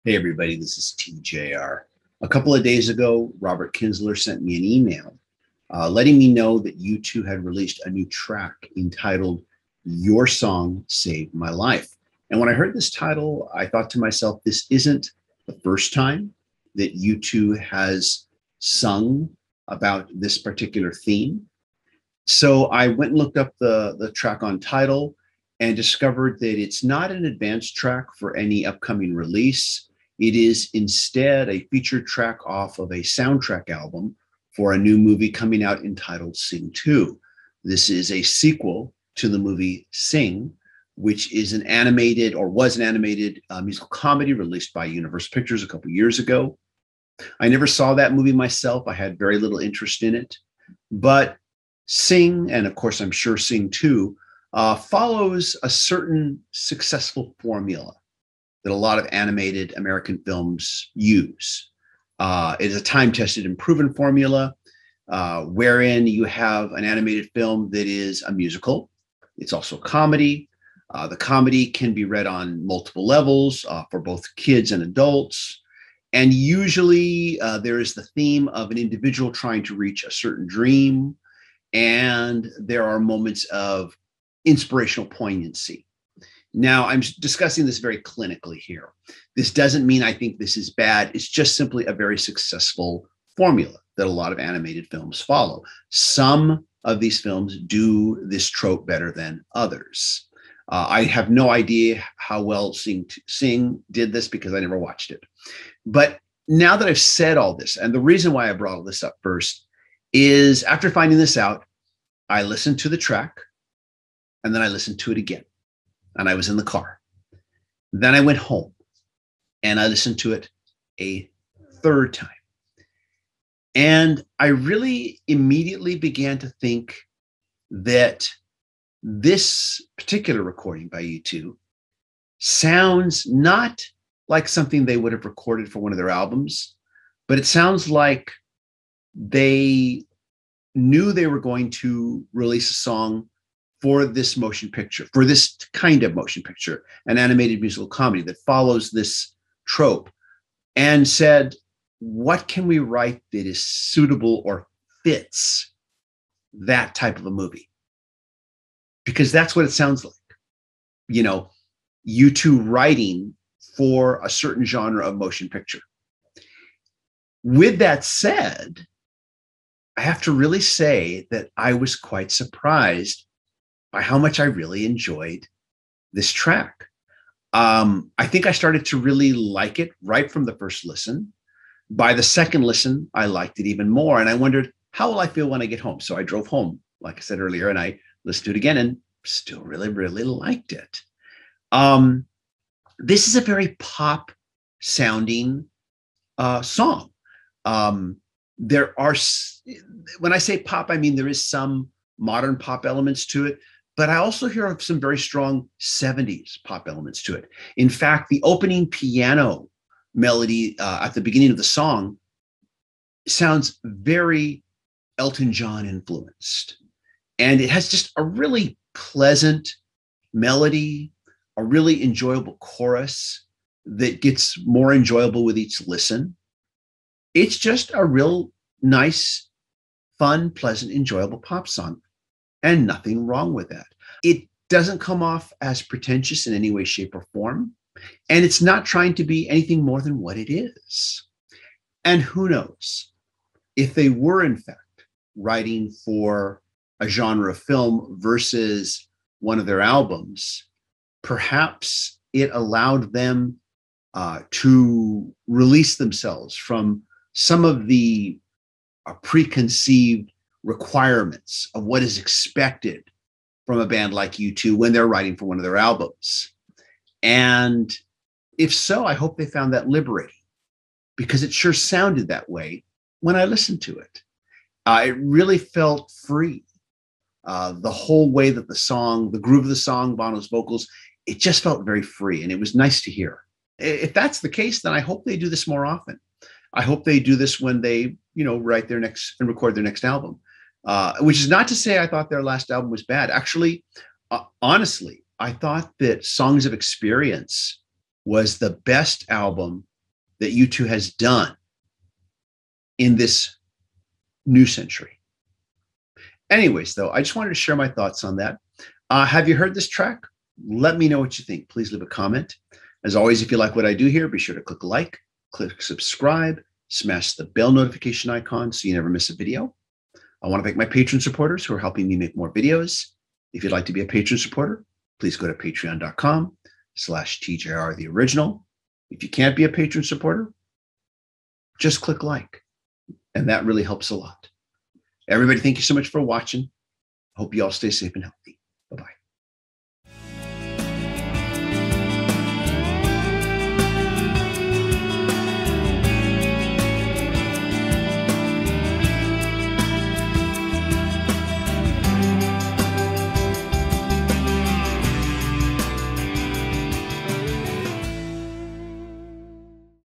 Hey, everybody, this is TJR. A couple of days ago, Robert Kinsler sent me an email letting me know that U2 had released a new track entitled Your Song Saved My Life. And when I heard this title, I thought to myself, this isn't the first time that U2 has sung about this particular theme. So I went and looked up the track on Tidal and discovered that it's not an advanced track for any upcoming release. It is instead a featured track off of a soundtrack album for a new movie coming out entitled Sing 2. This is a sequel to the movie Sing, which is an animated or was an animated musical comedy released by Universal Pictures a couple years ago. I never saw that movie myself. I had very little interest in it, but Sing, and of course I'm sure Sing 2, follows a certain successful formula that a lot of animated American films use. It is a time-tested and proven formula wherein you have an animated film that is a musical. It's also comedy. The comedy can be read on multiple levels for both kids and adults. And usually there is the theme of an individual trying to reach a certain dream. And there are moments of inspirational poignancy. Now, I'm discussing this very clinically here. This doesn't mean I think this is bad. It's just simply a very successful formula that a lot of animated films follow. Some of these films do this trope better than others. I have no idea how well Sing did this because I never watched it. But now that I've said all this, and the reason why I brought all this up first is after finding this out, I listened to the track and then I listened to it again. And I was in the car. Then I went home and I listened to it a third time. And I really immediately began to think that this particular recording by U2 sounds not like something they would have recorded for one of their albums, but it sounds like they knew they were going to release a song for this motion picture, for this kind of motion picture, an animated musical comedy that follows this trope, and said, what can we write that is suitable or fits that type of a movie? Because that's what it sounds like. You know, U2 writing for a certain genre of motion picture. With that said, I have to really say that I was quite surprised by how much I really enjoyed this track. I think I started to really like it right from the first listen. By the second listen, I liked it even more. And I wondered, how will I feel when I get home? So I drove home, like I said earlier, and I listened to it again and still really, really liked it. This is a very pop sounding song. There are, when I say pop, I mean there is some modern pop elements to it, but I also hear some very strong 70s pop elements to it. In fact, the opening piano melody at the beginning of the song sounds very Elton John influenced. And it has just a really pleasant melody, a really enjoyable chorus that gets more enjoyable with each listen. It's just a real nice, fun, pleasant, enjoyable pop song. And nothing wrong with that. It doesn't come off as pretentious in any way, shape, or form. And it's not trying to be anything more than what it is. And who knows, if they were, in fact, writing for a genre of film versus one of their albums, perhaps it allowed them to release themselves from some of the preconceived requirements of what is expected from a band like U2 when they're writing for one of their albums. And if so, I hope they found that liberating, because it sure sounded that way when I listened to it. It really felt free. The whole way that the song, the groove of the song, Bono's vocals, it just felt very free, and it was nice to hear. If that's the case, then I hope they do this more often. I hope they do this when they, write their next and record their next album. Which is not to say I thought their last album was bad. Actually, honestly, I thought that Songs of Experience was the best album that U2 has done in this new century. Anyways, though, I just wanted to share my thoughts on that. Have you heard this track? Let me know what you think. Please leave a comment. As always, if you like what I do here, be sure to click like, click subscribe, smash the bell notification icon so you never miss a video. I want to thank my patron supporters who are helping me make more videos. If you'd like to be a patron supporter, please go to patreon.com/TJR the original. If you can't be a patron supporter, just click like, and that really helps a lot. Everybody, thank you so much for watching. Hope you all stay safe and healthy.